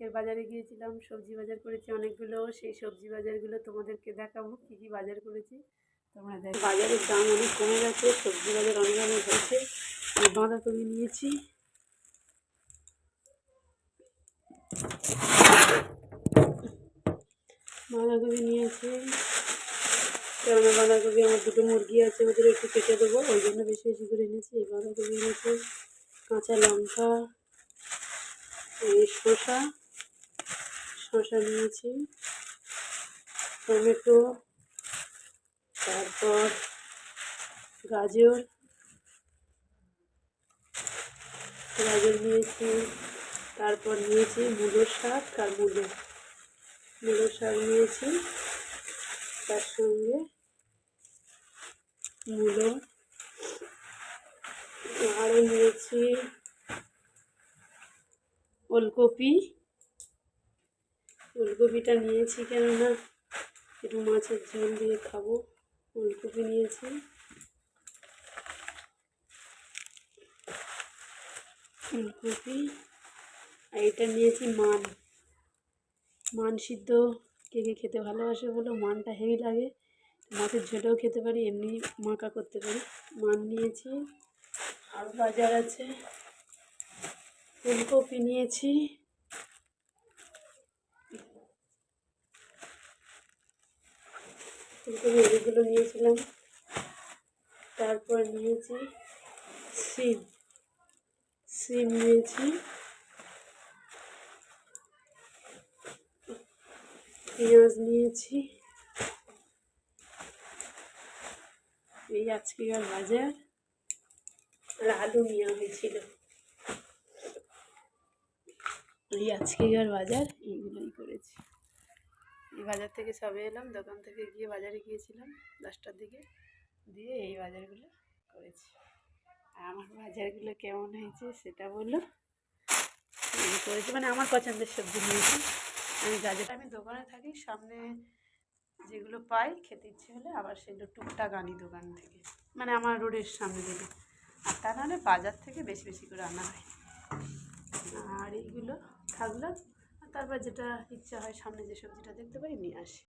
আজকের বাজারে গিয়েছিলাম, সবজি বাজার করেছি অনেকগুলো। সেই সবজি বাজারগুলো তোমাদেরকে দেখাবো কী কী বাজার করেছি। তোমরা দেখো, বাজারের দাম অনেক কমে গেছে, সবজি বাজার অনেক অনেক হয়েছে। আমি বাঁধাকপি নিয়েছি, কেননা বাঁধাকপি আমার দুটো মুরগি আছে, ওদের একটু কেটে দেবো, ওই জন্য বেশি বেশি করে এনেছি। এই বাঁধাকপি এনেছি, কাঁচা লঙ্কা, এই শসা নিয়েছি, টমেটো, তারপর গাজর নিয়েছি, তারপর নিয়েছি মূলো শাক আর মূলো শাক নিয়েছি, তার সঙ্গে মূলো আরও নিয়েছি ওলকপিটা নিয়েছি, কেননা একটু মাছের ঝোল দিয়ে খাবো। ওলকপি নিয়েছি, আর এটা নিয়েছি মান সিদ্ধ। কে কে খেতে ভালোবাসে বলো, মানটা হেভি লাগে, মাছের ঝোলেও খেতে পারি, এমনি মাখা করতে পারি। মান নিয়েছি, আর বাজার আছে, ফুলকপি নিয়েছি, এগুলো নিয়েছিলাম। তারপর নিয়েছি সিম নিয়েছি, পেঁয়াজ নিয়েছি। এই আজকের বাজার। আর আলু নেওয়া হয়েছিল। এই আজকের বাজার, এইগুলোই করেছি। এই বাজার থেকে সবে এলাম, দোকান থেকে গিয়ে বাজারে গিয়েছিলাম 10টার দিকে, দিয়ে এই বাজারগুলো করেছি। আর আমার বাজারগুলো কেমন হয়েছে সেটা বললো। করেছি মানে আমার পছন্দের সবজি নিয়েছি। আমি দোকানে থাকি, সামনে যেগুলো পাই খেতে ইচ্ছে হলে আবার সেগুলো টুকটাক আনি দোকান থেকে, মানে আমার রোডের সামনে থেকে। আর তা নাহলে বাজার থেকে বেশি বেশি করে আনা হয়। আর এইগুলো থাকলো, তারপর যেটা ইচ্ছা হয় সামনে যে সবজিটা দেখতে পাই নিয়ে আসি।